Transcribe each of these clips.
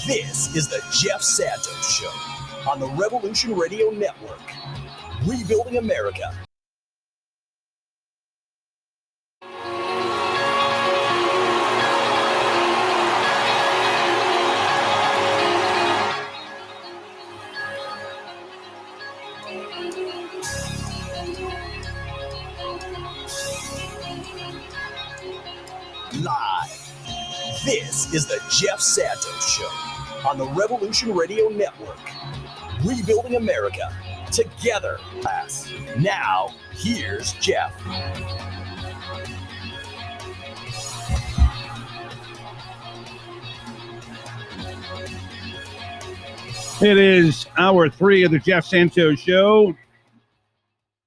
This is the Jeff Santos Show on the Revolution Radio Network. Rebuilding America. Live. This is the Jeff Santos Show on the Revolution Radio Network. Rebuilding America. Together. Now, here's Jeff. It is hour 3 of the Jeff Santos Show.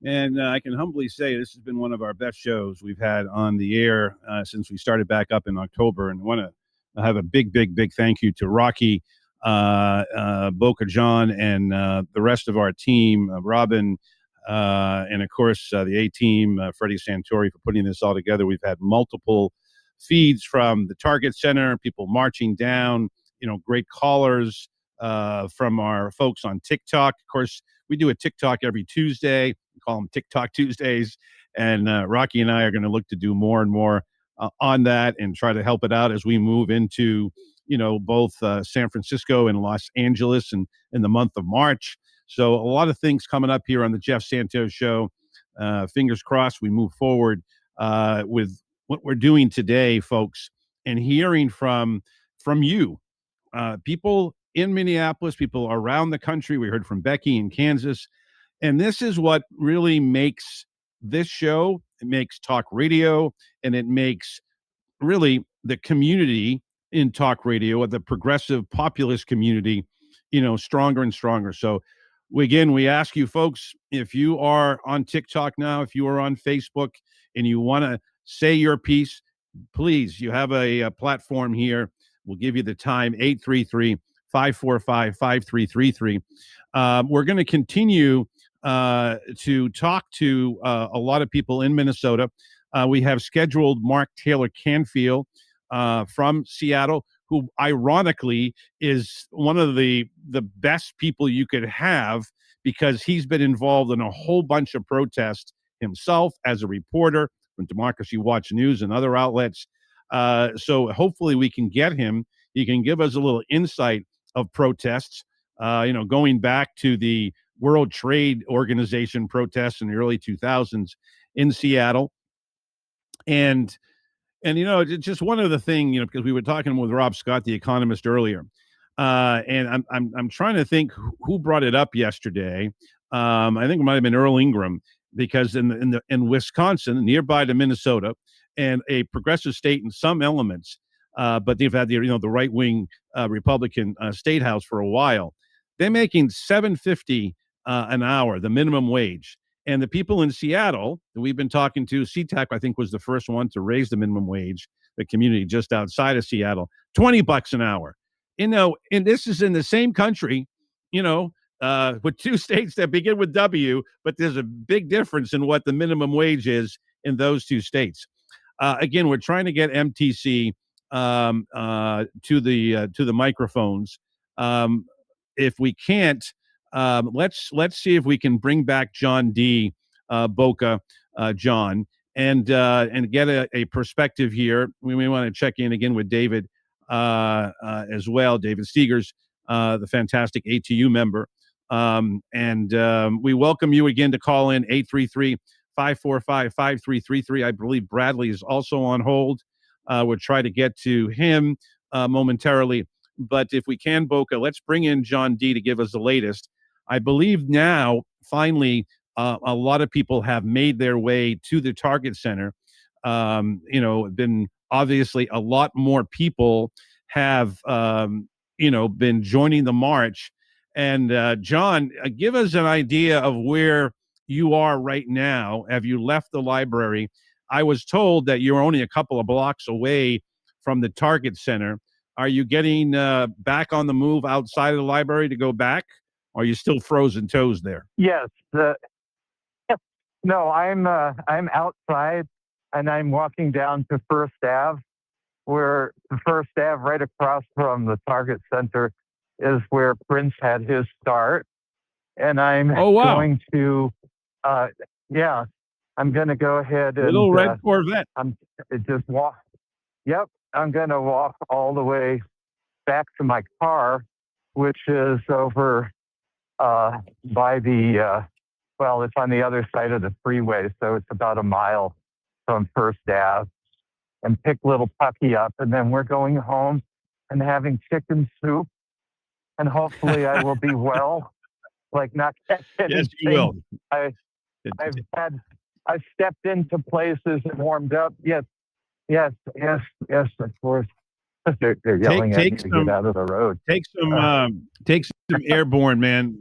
And I can humbly say this has been one of our best shows we've had on the air since we started back up in October. And I want to have a big thank you to Rocky, Boca John, and the rest of our team, Robin, and of course the A-team, Freddie Santori, for putting this all together. We've had multiple feeds from the Target Center, people marching down, great callers from our folks on TikTok. Of course, we do a TikTok every Tuesday. We call them TikTok Tuesdays. And Rocky and I are going to look to do more and more on that and try to help it out as we move into, both San Francisco and Los Angeles and in the month of March. So a lot of things coming up here on the Jeff Santos Show. Fingers crossed we move forward with what we're doing today, folks, and hearing from you, people in Minneapolis, people around the country. We heard from Becky in Kansas. And this is what really makes this show. It makes talk radio, and it makes really the community in talk radio, the progressive populist community, stronger and stronger. So we ask you folks, if you are on TikTok now, if you are on Facebook and you want to say your piece, please, you have a platform here. We'll give you the time, 833-545-5333. We're going to continue to talk to a lot of people in Minnesota. We have scheduled Mark Taylor-Canfield from Seattle, who ironically is one of the best people you could have because he's been involved in a whole bunch of protests himself as a reporter from Democracy Watch News and other outlets. So hopefully we can get him. He can give us a little insight of protests, going back to the World Trade Organization protests in the early 2000s in Seattle. And just one other thing, because we were talking with Rob Scott, the economist, earlier, and I'm trying to think who brought it up yesterday. I think it might have been Earl Ingram, because in Wisconsin, nearby to Minnesota, and a progressive state in some elements, but they've had the right wing Republican state house for a while. They're making $7.50 an hour, the minimum wage. And the people in Seattle that we've been talking to, SeaTac, I think, was the first one to raise the minimum wage, the community just outside of Seattle, $20 an hour. And this is in the same country, with two states that begin with W, but there's a big difference in what the minimum wage is in those two states. Again, we're trying to get MTC to the microphones. If we can't, let's see if we can bring back John D. Boca John and get a perspective here. We may want to check in again with David as well, David Stegers, the fantastic ATU member. We welcome you again to call in 833-545-5333. I believe Bradley is also on hold. We'll try to get to him momentarily. But if we can, Boca, let's bring in John D. to give us the latest. I believe now, finally, a lot of people have made their way to the Target Center. Been obviously a lot more people have, been joining the march. And John, give us an idea of where you are right now. Have you left the library? I was told that you're only a couple of blocks away from the Target Center. Are you getting back on the move outside of the library to go back? Or are you still frozen toes there? Yes. No, I'm outside, and I'm walking down to First Ave, where the First Ave, right across from the Target Center, is where Prince had his start. And I'm going to, I'm going to go ahead and little red Corvette. I'm just walk. Yep, I'm going to walk all the way back to my car, which is over by the it's on the other side of the freeway, so it's about a mile from First Ave, and pick little Pucky up, and then we're going home and having chicken soup, and hopefully I will be well, like not catch anything. Yes, you will. I've stepped into places and warmed up. Yes, of course. They're yelling at me to get out of the road. Take some airborne, man.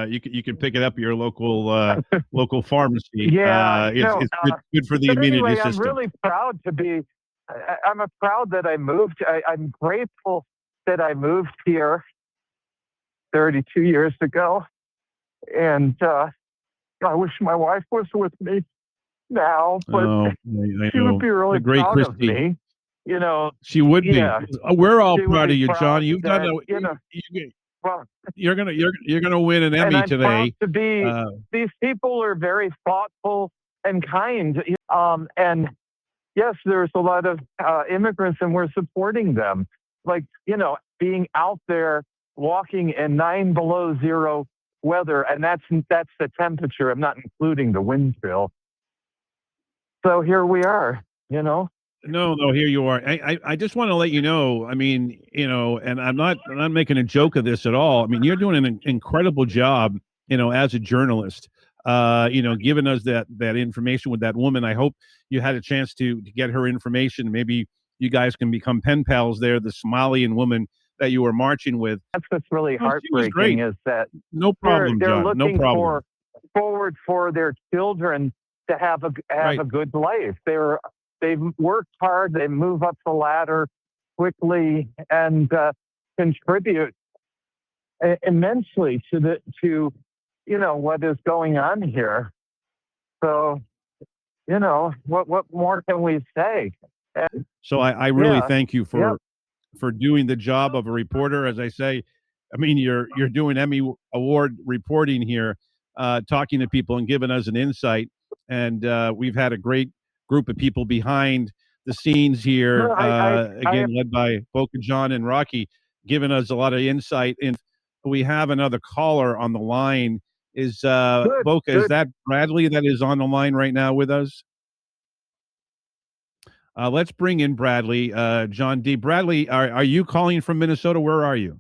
You can pick it up at your local pharmacy. Yeah, it's good for the immunity system. I'm really proud to be. I'm proud that I moved. I'm grateful that I moved here 32 years ago, and I wish my wife was with me now, but she would be really proud of me. She would be. We're all proud of you, John. You've done you're gonna win an Emmy today. Proud to be. These people are very thoughtful and kind. And yes, there's a lot of immigrants, and we're supporting them. Like being out there walking in 9 below zero weather, and that's the temperature. I'm not including the wind chill. So here we are. No, here you are. I just want to let you know, I mean, and I'm not making a joke of this at all. I mean, you're doing an incredible job, as a journalist, giving us that information with that woman. I hope you had a chance to get her information. Maybe you guys can become pen pals there, the Somalian woman that you were marching with. That's what's really heartbreaking is that no problem, they're John. looking No problem. forward for their children to have a good life. They've worked hard. They move up the ladder quickly and contribute immensely to what is going on here. So, what more can we say? So I really thank you for doing the job of a reporter. As I say, I mean, you're doing Emmy Award reporting here, talking to people and giving us an insight. And we've had a great group of people behind the scenes here, led by Boca John and Rocky, giving us a lot of insight. And we have another caller on the line. Is Boca? Is that Bradley that is on the line right now with us? Let's bring in Bradley. John D. Bradley, are you calling from Minnesota? Where are you?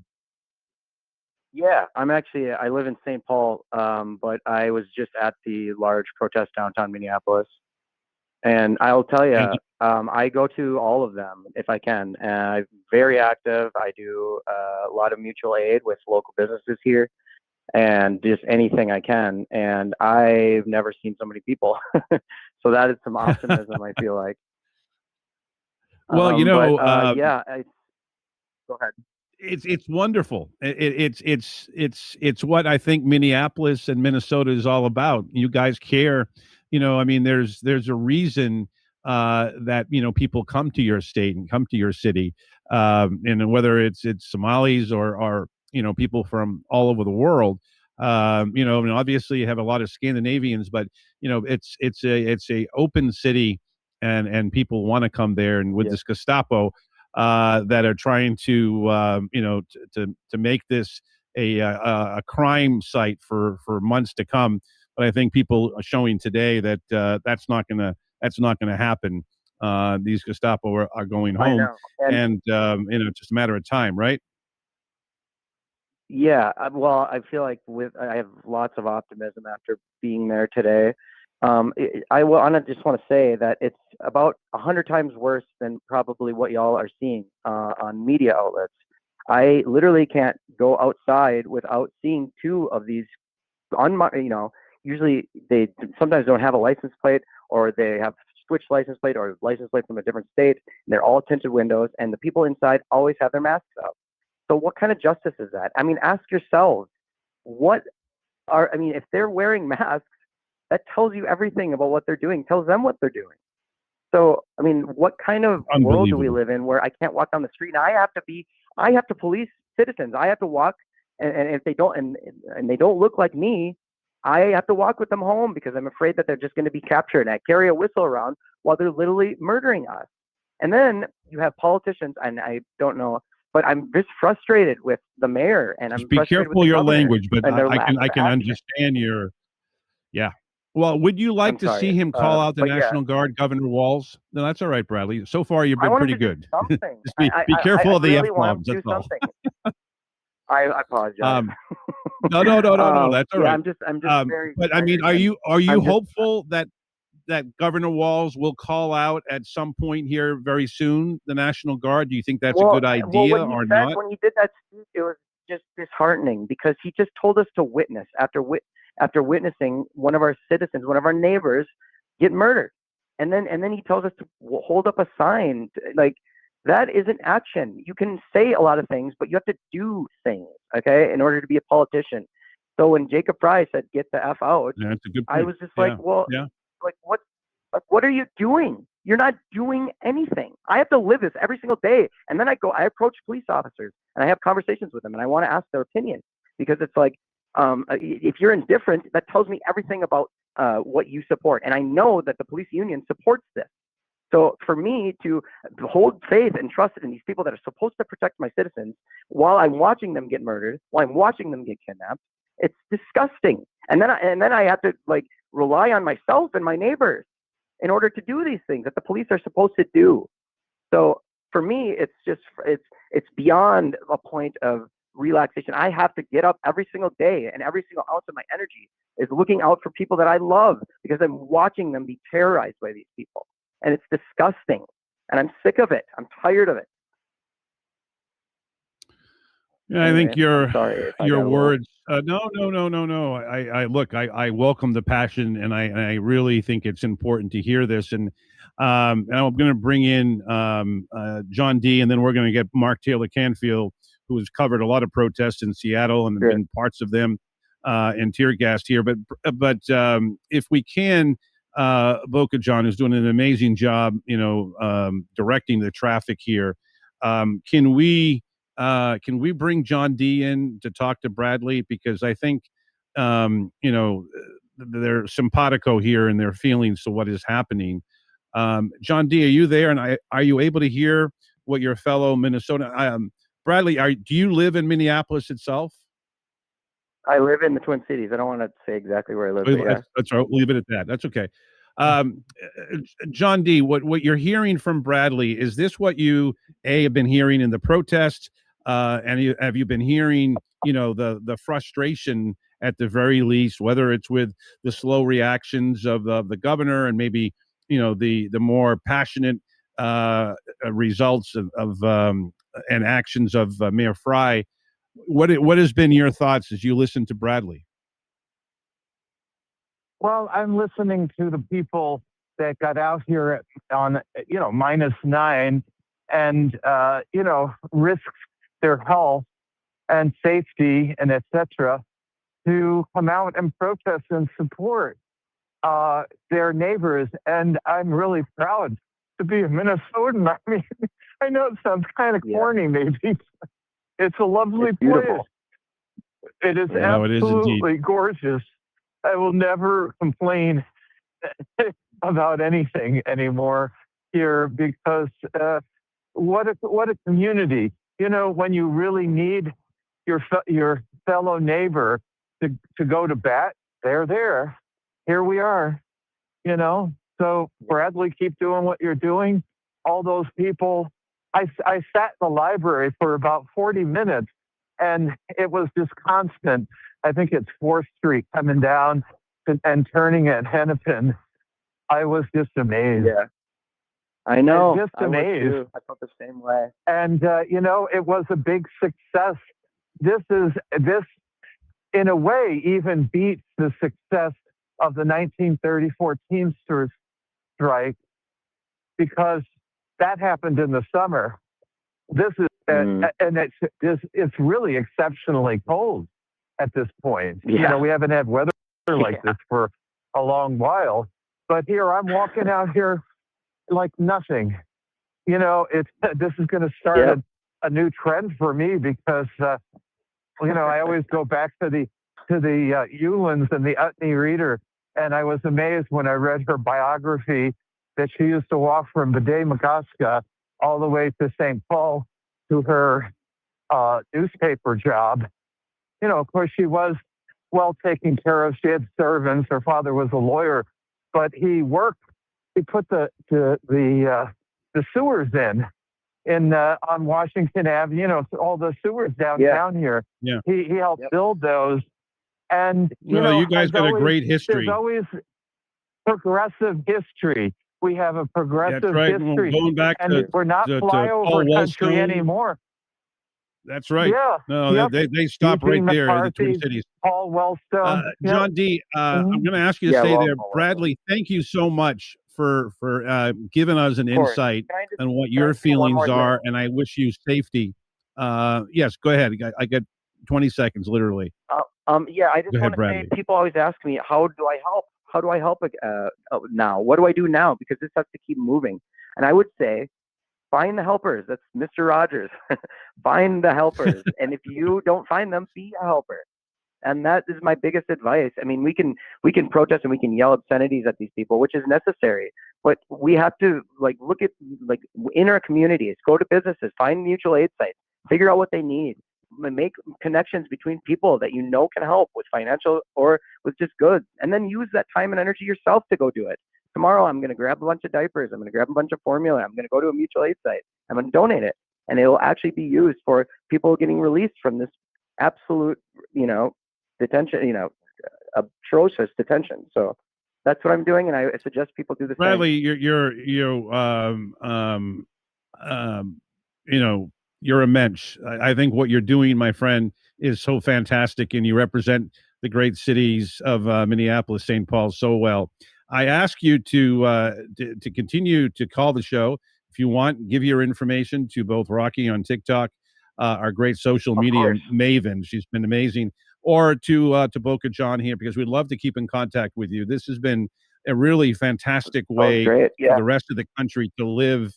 Yeah, I live in St. Paul, but I was just at the large protest downtown Minneapolis. And I'll tell you, I go to all of them if I can. And I'm very active. I do a lot of mutual aid with local businesses here and just anything I can. And I've never seen so many people. So that is some optimism, I feel like. Well, go ahead. It's wonderful. It's what I think Minneapolis and Minnesota is all about. You guys care. I mean, there's a reason that people come to your state and come to your city, and whether it's Somalis or people from all over the world. I mean, obviously you have a lot of Scandinavians, but it's a open city, and people want to come there. And with this Gestapo that are trying to to make this a crime site for months to come. But I think people are showing today that that's not gonna happen. These Gestapo are going home, and just a matter of time, right? Yeah, well, I feel like I have lots of optimism after being there today. I just want to say that it's about 100 times worse than probably what y'all are seeing on media outlets. I literally can't go outside without seeing two of these usually they sometimes don't have a license plate, or they have switched license plate or license plate from a different state. And they're all tinted windows, and the people inside always have their masks up. So what kind of justice is that? I mean, ask yourselves, if they're wearing masks, that tells you everything about what they're doing. Tells them what they're doing. So, I mean, what kind of world do we Unbelievable. live in where I can't walk down the street and I have to police citizens. I have to walk, and if they don't, and they don't look like me, I have to walk with them home because I'm afraid that they're just going to be captured. And I carry a whistle around while they're literally murdering us. And then you have politicians, and I don't know, but I'm just frustrated with the mayor, and Just I'm be frustrated with careful the your governor language, but and their I lack can of action. understand your yeah. Well, would you like I'm to see sorry, him call out the but yeah, National Guard, Governor Walz? No, that's all right, Bradley. So far, you've I been want him pretty to do good. something. Just be careful of the really want him F-bombs. to That's do all. something. I apologize. No. That's all Yeah, right. I'm just very But I mean, tired, and are you I'm just hopeful that Governor Walz will call out at some point here very soon the National Guard? Do you think that's a good idea or not? when he did that speech, it was just disheartening because he just told us to witness after witnessing one of our citizens, one of our neighbors, get murdered, and then he tells us to hold up a sign. Like, that isn't action. You can say a lot of things, but you have to do things, okay, in order to be a politician. So when Jacob Frey said "get the F out," Yeah, that's a good I point. was just like, well, Yeah. like what are you doing? You're not doing anything. I have to live this every single day. And then I approach police officers and I have conversations with them and I want to ask their opinion because it's like, if you're indifferent, that tells me everything about what you support. And I know that the police union supports this. So for me to hold faith and trust in these people that are supposed to protect my citizens while I'm watching them get murdered, while I'm watching them get kidnapped, it's disgusting. And then I have to like rely on myself and my neighbors in order to do these things that the police are supposed to do. So for me, it's beyond a point of relaxation. I have to get up every single day, and every single ounce of my energy is looking out for people that I love because I'm watching them be terrorized by these people. And it's disgusting. And I'm sick of it. I'm tired of it. Yeah, Anyway, I think your words. No. I look. I welcome the passion, and I really think it's important to hear this. And I'm going to bring in John D, and then we're going to get Mark Taylor-Canfield, who has covered a lot of protests in Seattle and been parts of them and tear gassed here. But if we can, Boca John, who's doing an amazing job, directing the traffic here. Can we bring John D in to talk to Bradley? Because I think, they're simpatico here in their feelings to what is happening. John D, are you there? And are you able to hear what your fellow Minnesota, Bradley, do you live in Minneapolis itself? I live in the Twin Cities. I don't want to say exactly where I live. But yeah. That's all right. We'll leave it at that. That's okay. John D, what you're hearing from Bradley, is this what you have been hearing in the protest? And have you been hearing, the frustration at the very least, whether it's with the slow reactions of the governor and maybe, the more passionate results of and actions of Mayor Frey? What has been your thoughts as you listen to Bradley? Well, I'm listening to the people that got out here on, -9 and, risked their health and safety and et cetera to come out and protest and support their neighbors. And I'm really proud to be a Minnesotan. I mean, I know it sounds kind of corny, maybe. It's a lovely place. It is absolutely gorgeous. I will never complain about anything anymore here because what a community. When you really need your fellow neighbor to go to bat, they're there. Here we are. So Bradley, keep doing what you're doing. All those people. I sat in the library for about 40 minutes, and it was just constant. I think it's 4th Street coming down and turning at Hennepin. I was just amazed. Yeah, I know. Just amazed. I felt the same way. And, it was a big success. This, in a way, even beats the success of the 1934 Teamsters strike because that happened in the summer. This is, and it's really exceptionally cold at this point. Yeah. We haven't had weather like this for a long while. But here I'm walking out here like nothing. You know, this is going to start a new trend for me because, you know, I always go back to the Uhlans and the Utney Reader, and I was amazed when I read her biography that she used to walk from Bede-Makaska all the way to St. Paul to her newspaper job. You know, of course, she was well taken care of. She had servants. Her father was a lawyer, but he put the sewers in on Washington Avenue. You know, all the sewers downtown here. Yeah. He helped build those. And you guys got a great history. There's always progressive history. We have a progressive history. Going back and we're not flyover country anymore. That's right. Yeah. No, they stop right there in the Twin Cities. Paul Wellstone. John D., I'm going to ask you to stay there. Bradley, thank you so much for giving us an insight on what your feelings are, and I wish you safety. Yes, go ahead. I got 20 seconds, literally. Yeah, I just want to say, people always ask me, how do I help? How do I help now? What do I do now? Because this has to keep moving. And I would say, find the helpers. That's Mr. Rogers. Find the helpers. And if you don't find them, be a helper. And that is my biggest advice. I mean, we can protest and we can yell obscenities at these people, which is necessary. But we have to look at in our communities, go to businesses, find mutual aid sites, figure out what they need, make connections between people that can help with financial or with just goods, and then use that time and energy yourself to go do it. Tomorrow, I'm going to grab a bunch of diapers. I'm going to grab a bunch of formula. I'm going to go to a mutual aid site. I'm going to donate it, and it will actually be used for people getting released from this absolute, detention, atrocious detention. So that's what I'm doing, and I suggest people do the same. Bradley, you're a mensch. I think what you're doing, my friend, is so fantastic, and you represent the great cities of Minneapolis, St. Paul so well. I ask you to continue to call the show. If you want, give your information to both Rocky on TikTok, our great social media maven. She's been amazing. Or to Boca John here, because we'd love to keep in contact with you. This has been a really fantastic way for the rest of the country to live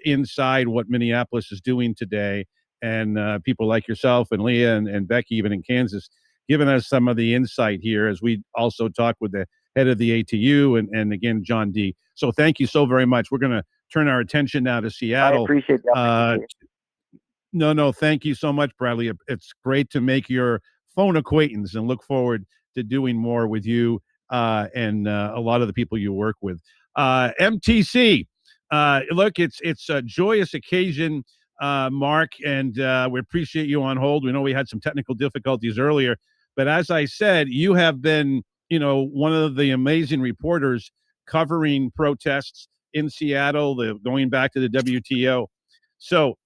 inside what Minneapolis is doing today. And people like yourself and Leah and Becky, even in Kansas, giving us some of the insight here as we also talk with the head of the ATU and again, John D. So thank you so very much. We're going to turn our attention now to Seattle. I appreciate that. No, thank you so much, Bradley. It's great to make your phone acquaintance and look forward to doing more with you and a lot of the people you work with. MTC, look, it's a joyous occasion, Mark, and we appreciate you on hold. We know we had some technical difficulties earlier, but as I said, you have been, one of the amazing reporters covering protests in Seattle, going back to the WTO. So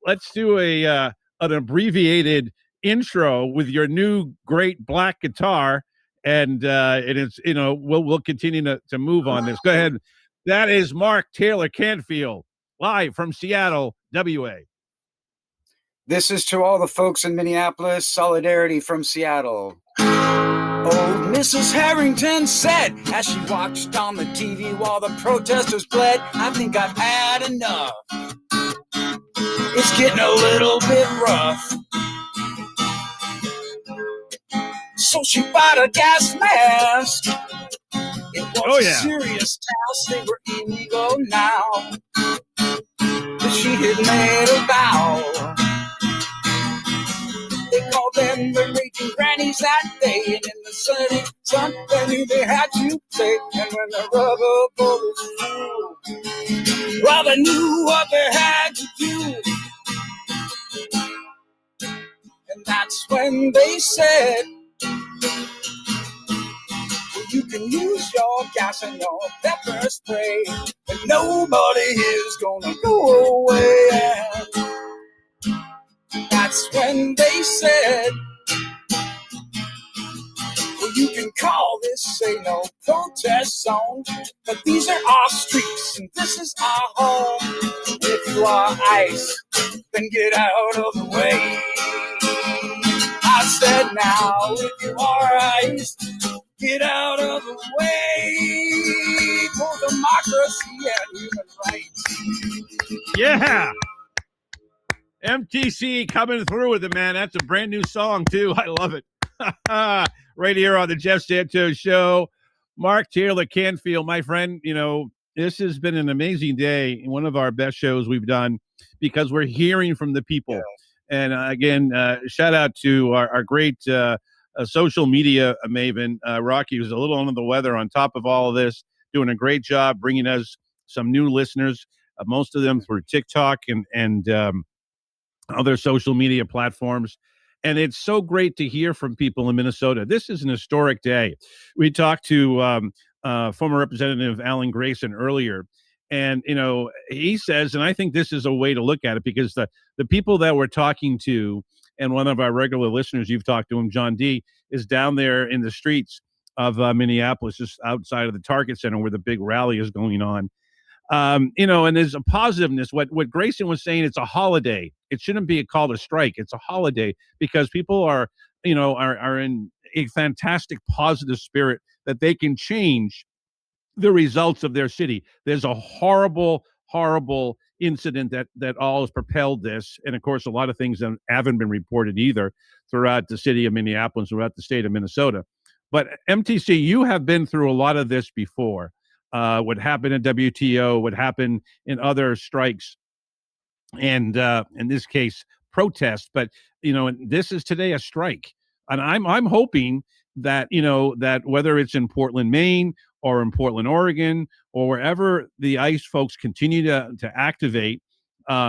let's do an abbreviated intro with your new great black guitar, and it's we'll continue to move on this. Go ahead. That is Mark Taylor-Canfield live from Seattle, WA. This is to all the folks in Minneapolis. Solidarity from Seattle. Old Mrs. Harrington said as she watched on the TV while the protesters bled, I think I've had enough. It's getting a little bit rough. So she bought a gas mask. It was a serious task. They were illegal now. But she had made a vow. They called them the raging grannies that day. And in the sunny sun, they knew they had to say. And when the rubber bullets flew, well, they knew what they had to do. And that's when they said, well, you can use your gas and your pepper spray, but nobody is gonna go away. And that's when they said, well, you can call this a no protest zone, but these are our streets and this is our home. If you are ICE, then get out of the way. I said now, if you are ICE, get out of the way. For the democracy and human rights. Yeah. MTC coming through with it, man. That's a brand new song, too. I love it. Right here on the Jeff Santos Show. Mark Taylor-Canfield, my friend, this has been an amazing day, one of our best shows we've done, because we're hearing from the people. Yeah. And again, shout out to our great social media maven, Rocky, who's a little under the weather on top of all of this, doing a great job bringing us some new listeners, most of them through TikTok and other social media platforms. And it's so great to hear from people in Minnesota. This is an historic day. We talked to former Representative Alan Grayson earlier, and he says, and I think this is a way to look at it, because the people that we're talking to, and one of our regular listeners, you've talked to him, John D, is down there in the streets of Minneapolis, just outside of the Target Center where the big rally is going on. And there's a positiveness. What Grayson was saying, it's a holiday. It shouldn't be called a strike. It's a holiday because people are in a fantastic positive spirit that they can change the results of their city. There's a horrible incident that all has propelled this. And of course, a lot of things that haven't been reported either throughout the city of Minneapolis, throughout the state of Minnesota. But MTC, you have been through a lot of this before. What happened at WTO, what happened in other strikes, and in this case, protests. But this is today a strike, and I'm hoping that that whether it's in Portland, Maine, or in Portland, Oregon, or wherever the ICE folks continue to activate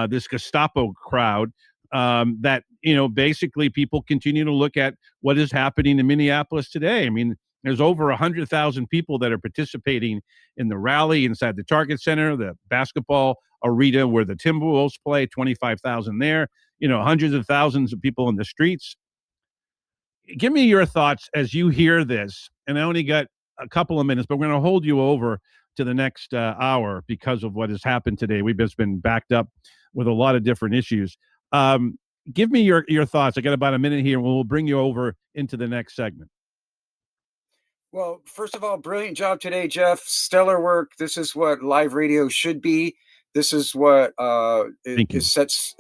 this Gestapo crowd, that basically people continue to look at what is happening in Minneapolis today. I mean, there's over 100,000 people that are participating in the rally inside the Target Center, the basketball arena where the Timberwolves play, 25,000 there, hundreds of thousands of people in the streets. Give me your thoughts as you hear this. And I only got a couple of minutes, but we're going to hold you over to the next hour because of what has happened today. We've just been backed up with a lot of different issues. Give me your thoughts. I got about a minute here, and we'll bring you over into the next segment. Well, first of all, brilliant job today, Jeff. Stellar work. This is what live radio should be. This is what it sets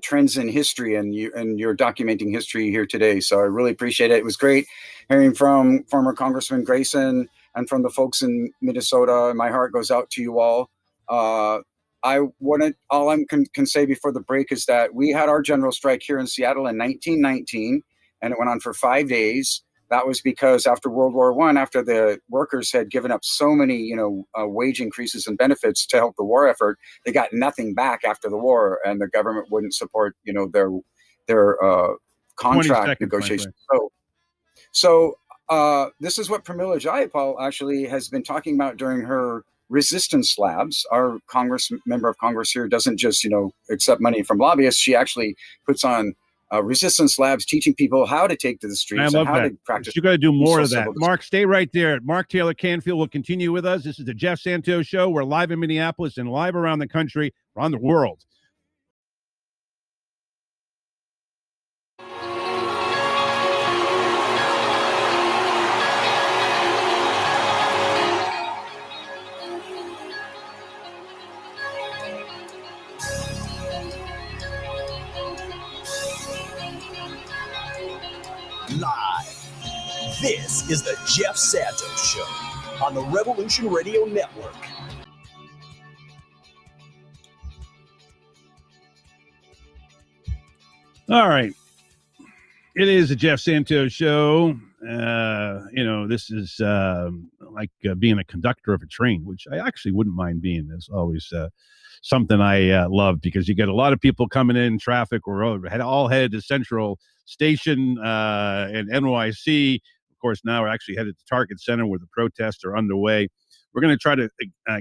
trends in history, and you're documenting history here today. So I really appreciate it. It was great hearing from former Congressman Grayson and from the folks in Minnesota. My heart goes out to you all. All I can say before the break is that we had our general strike here in Seattle in 1919, and it went on for 5 days. That was because after World War I, after the workers had given up so many, wage increases and benefits to help the war effort, they got nothing back after the war, and the government wouldn't support, their contract negotiations. So this is what Pramila Jayapal actually has been talking about during her resistance labs. Our member of Congress here doesn't just, accept money from lobbyists. She actually puts on resistance labs, teaching people how to take to the streets and how to practice. You got to do more of that. Mark, stay right there. Mark Taylor-Canfield will continue with us. This is the Jeff Santos Show. We're live in Minneapolis and live around the country, around the world. Live. This is the Jeff Santos Show on the Revolution Radio Network. All right. It is the Jeff Santos Show. This is like being a conductor of a train, which I actually wouldn't mind being. It's always something I love, because you get a lot of people coming in traffic. We're all headed to Central Station and NYC. Of course, now we're actually headed to Target Center where the protests are underway. We're going to try to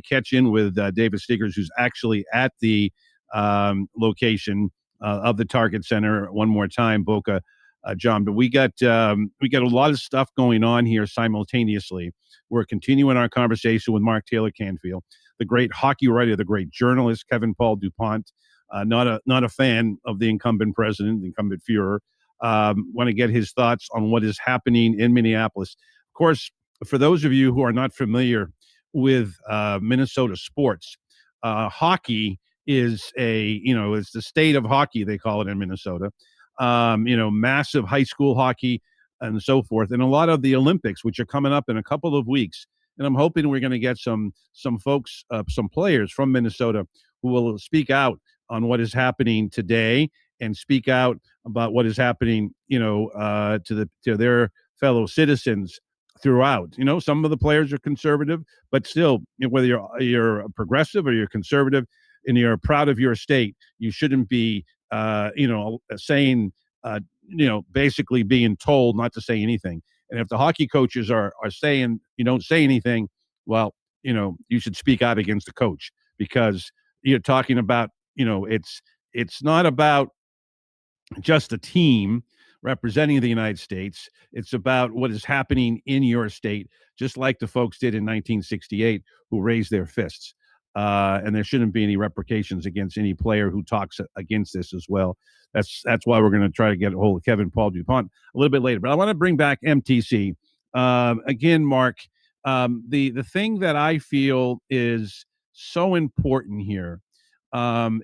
catch in with David Stiggers, who's actually at the location of the Target Center one more time, Boca, John. But we got a lot of stuff going on here simultaneously. We're continuing our conversation with Mark Taylor-Canfield, the great hockey writer, the great journalist, Kevin Paul DuPont, not a fan of the incumbent president, the incumbent Führer. Want to get his thoughts on what is happening in Minneapolis. Of course, for those of you who are not familiar with Minnesota sports. Hockey is it's the state of hockey, they call it in Minnesota. Massive high school hockey and so forth, and a lot of the Olympics, which are coming up in a couple of weeks. And I'm hoping we're going to get some folks, some players from Minnesota who will speak out on what is happening today and speak out about what is happening, to their fellow citizens throughout. Some of the players are conservative, but still, whether you're a progressive or you're conservative and you're proud of your state, you shouldn't be, saying, basically being told not to say anything. And if the hockey coaches are saying you don't say anything, well, you should speak out against the coach, because you're talking about, it's not about just a team representing the United States. It's about what is happening in your state, just like the folks did in 1968 who raised their fists. And there shouldn't be any repercussions against any player who talks against this as well. That's why we're going to try to get a hold of Kevin Paul DuPont a little bit later. But I want to bring back MTC. Again, Mark, the thing that I feel is so important here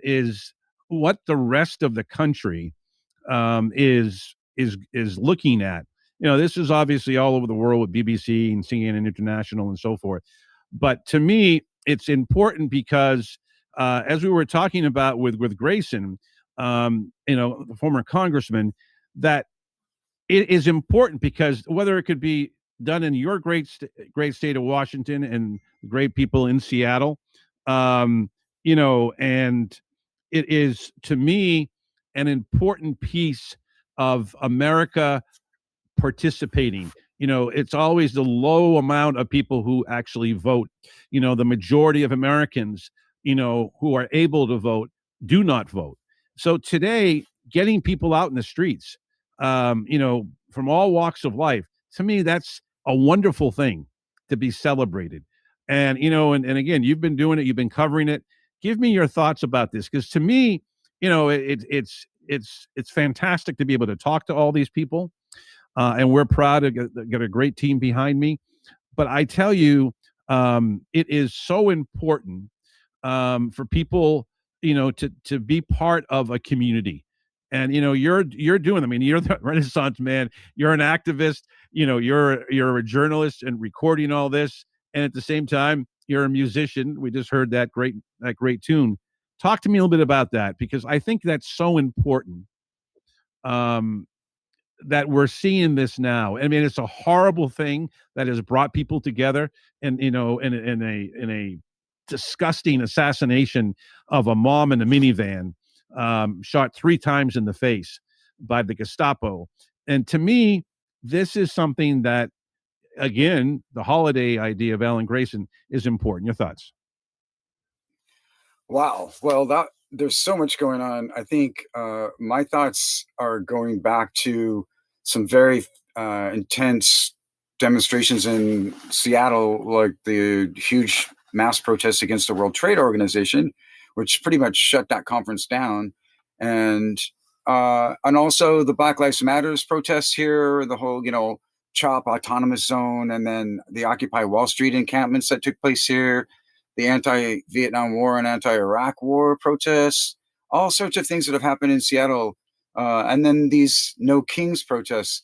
is what the rest of the country is looking at. This is obviously all over the world with BBC and CNN International and so forth. But to me, it's important because as we were talking about with Grayson, the former congressman, that it is important because whether it could be done in your great state of Washington and great people in Seattle, and it is, to me, an important piece of America participating. It's always the low amount of people who actually vote. The majority of Americans, who are able to vote, do not vote. So today, getting people out in the streets, from all walks of life, to me, that's a wonderful thing to be celebrated. And, and again, you've been doing it, you've been covering it. Give me your thoughts about this, because to me, it's fantastic to be able to talk to all these people. And we're proud to get a great team behind me. But I tell you, it is so important for people, to be part of a community. And you're doing. I mean, you're the Renaissance man. You're an activist. You're a journalist and recording all this. And at the same time, you're a musician. We just heard that great tune. Talk to me a little bit about that, because I think that's so important. That we're seeing this now. I mean, it's a horrible thing that has brought people together, and in a disgusting assassination of a mom in a minivan, shot 3 times in the face by the Gestapo. And to me, this is something that, again, the holiday idea of Alan Grayson is important. Your thoughts? Wow. Well, there's so much going on. I think my thoughts are going back to some very intense demonstrations in Seattle, like the huge mass protests against the World Trade Organization, which pretty much shut that conference down, and also the Black Lives Matters protests here, the whole CHOP autonomous zone, and then the Occupy Wall Street encampments that took place here, the anti-Vietnam War and anti-Iraq War protests, all sorts of things that have happened in Seattle. And then these No Kings protests.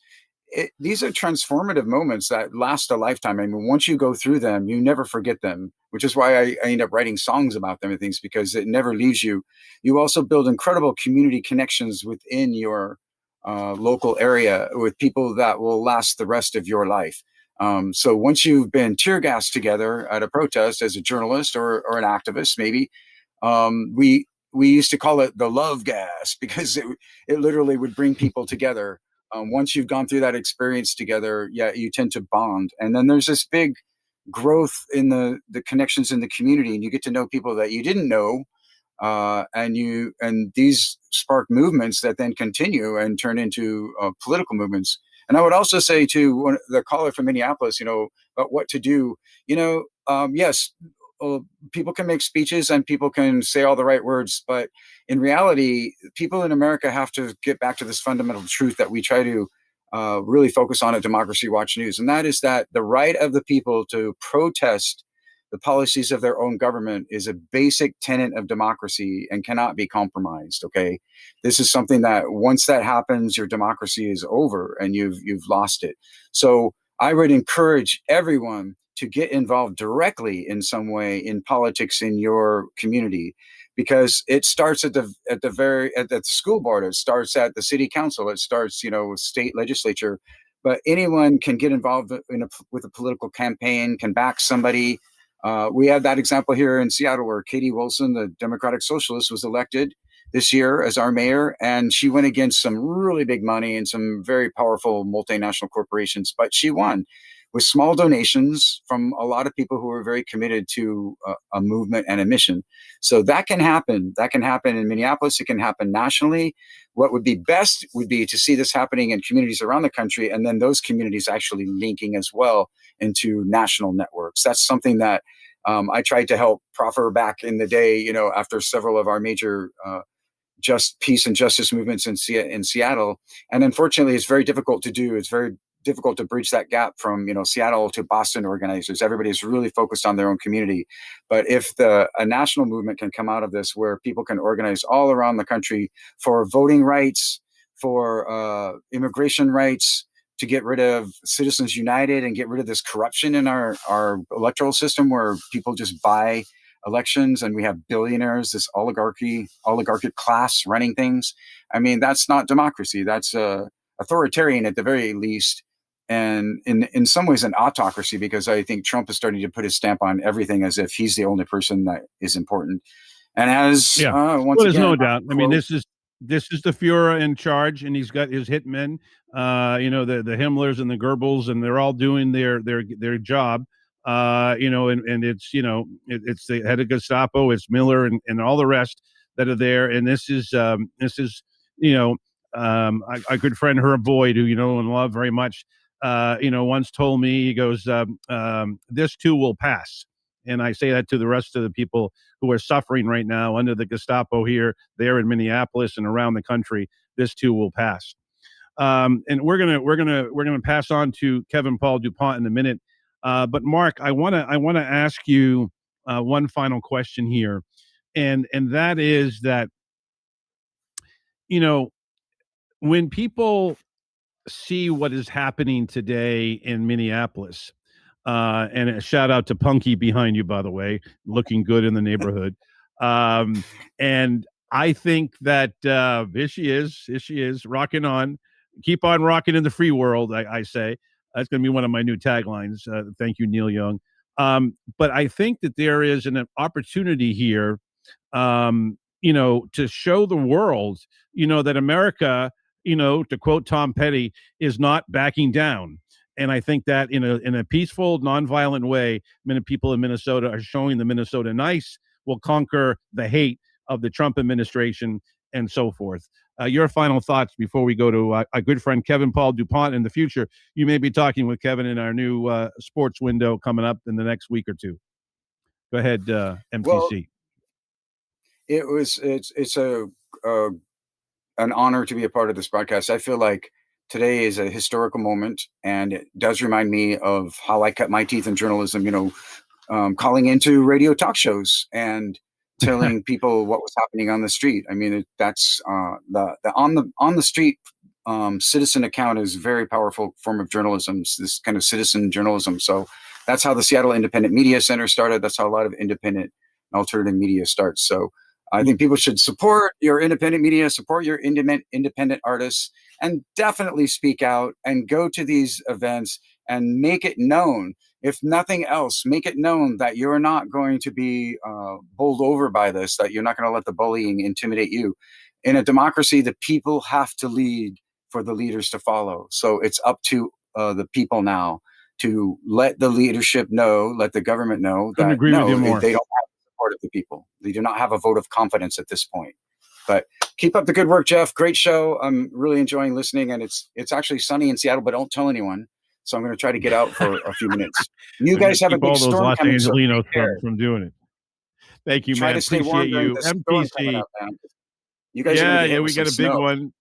These are transformative moments that last a lifetime. I mean, once you go through them, you never forget them, which is why I end up writing songs about them and things, because it never leaves you. You also build incredible community connections within your local area with people that will last the rest of your life. So once you've been tear gassed together at a protest as a journalist or an activist, maybe, we used to call it the love gas, because it literally would bring people together. Once you've gone through that experience together, you tend to bond. And then there's this big growth in the connections in the community, and you get to know people that you didn't know. And these spark movements that then continue and turn into political movements. And I would also say to the caller from Minneapolis, about what to do, yes, people can make speeches and people can say all the right words, but in reality, people in America have to get back to this fundamental truth that we try to really focus on at Democracy Watch News. And that is that the right of the people to protest the policies of their own government is a basic tenet of democracy and cannot be compromised. Okay, this is something that once that happens, your democracy is over and you've lost it. So I would encourage everyone to get involved directly in some way in politics in your community, because it starts at the school board, it starts at the city council, it starts, with state legislature. But anyone can get involved with a political campaign, can back somebody. We had that example here in Seattle where Katie Wilson, the Democratic Socialist, was elected this year as our mayor, and she went against some really big money and some very powerful multinational corporations, but she won with small donations from a lot of people who are very committed to a movement and a mission. So that can happen. That can happen in Minneapolis. It can happen nationally. What would be best would be to see this happening in communities around the country, and then those communities actually linking as well into national networks. That's something that I tried to help proffer back in the day, after several of our major just peace and justice movements in Seattle. And unfortunately, it's very difficult to do. It's very difficult to bridge that gap from Seattle to Boston organizers. Everybody's really focused on their own community. But if a national movement can come out of this, where people can organize all around the country for voting rights, for immigration rights, to get rid of Citizens United and get rid of this corruption in our electoral system where people just buy elections and we have billionaires, this oligarchic class running things. I mean, that's not democracy. That's authoritarian at the very least. And in some ways an autocracy, because I think Trump is starting to put his stamp on everything as if he's the only person that is important. And as there's no doubt. I mean, this is the Fuhrer in charge, and he's got his hitmen, the Himmlers and the Goebbels, and they're all doing their job. And it's it's the head of Gestapo, it's Miller and all the rest that are there. And this is a good friend, Herb Boyd, who and love very much, once told me, he goes, this too will pass. And I say that to the rest of the people who are suffering right now under the Gestapo here, there in Minneapolis and around the country. This too will pass. And we're gonna pass on to Kevin Paul DuPont in a minute. But Mark, I wanna ask you one final question here, and that is that when people see what is happening today in Minneapolis, and a shout out to Punky behind you, by the way, looking good in the neighborhood. And I think that here she is rocking on. Keep on rocking in the free world, I say. That's going to be one of my new taglines. Thank you, Neil Young. But I think that there is an opportunity here, to show the world, that America, to quote Tom Petty, is not backing down. And I think that in a peaceful, nonviolent way, many people in Minnesota are showing the Minnesota nice will conquer the hate of the Trump administration and so forth. Your final thoughts before we go to our good friend Kevin Paul DuPont in the future. You may be talking with Kevin in our new sports window coming up in the next week or two. Go ahead, MTC. Well, it's an honor to be a part of this broadcast. I feel like today is a historical moment, and it does remind me of how I cut my teeth in journalism, calling into radio talk shows and telling people what was happening on the street. I mean, that's the on the street citizen account is a very powerful form of journalism, this kind of citizen journalism. So that's how the Seattle Independent Media Center started. That's how a lot of independent and alternative media starts. So I think people should support your independent media, support your independent artists, and definitely speak out and go to these events and make it known. If nothing else, make it known that you're not going to be bowled over by this, that you're not going to let the bullying intimidate you. In a democracy, the people have to lead for the leaders to follow. So it's up to the people now to let the leadership know, let the government know that they don't have the support of the people. They do not have a vote of confidence at this point. But keep up the good work, Jeff. Great show. I'm really enjoying listening, and it's actually sunny in Seattle, but don't tell anyone. So I'm going to try to get out for a few minutes. You guys have a big storm Los coming. Angelinos from doing it. Thank you, Try man. to stay warm Appreciate you, MTC. up, you guys, we got a big one.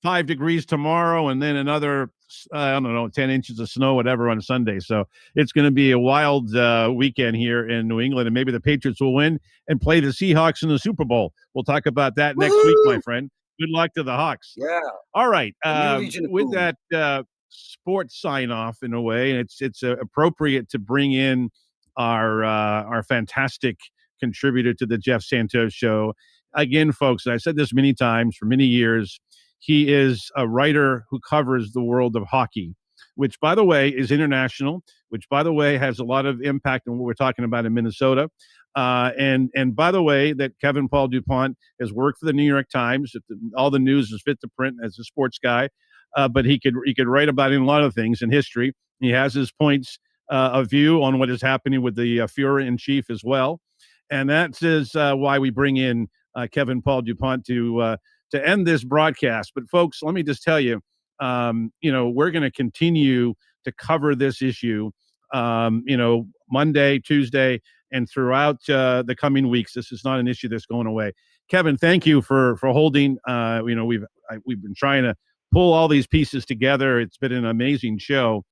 5 degrees tomorrow, and then another I don't know, 10 inches of snow, whatever, on Sunday. So it's going to be a wild weekend here in New England, and maybe the Patriots will win and play the Seahawks in the Super Bowl. We'll talk about that next week, my friend. Good luck to the Hawks. Yeah. All right. With that sports sign off in a way, and it's appropriate to bring in our fantastic contributor to the Jeff Santos Show. Again, folks, I said this many times for many years. He is a writer who covers the world of hockey, which, by the way, is international, which, by the way, has a lot of impact on what we're talking about in Minnesota. And by the way, that Kevin Paul DuPont has worked for the New York Times. All the news is fit to print as a sports guy, but he could write about a lot of things in history. He has his points of view on what is happening with the Fuhrer in chief as well, and that is why we bring in Kevin Paul DuPont to end this broadcast. But folks, let me just tell you, we're going to continue to cover this issue, Monday, Tuesday, and throughout the coming weeks. This is not an issue that's going away. Kevin, thank you for holding. We've been trying to pull all these pieces together. It's been an amazing show.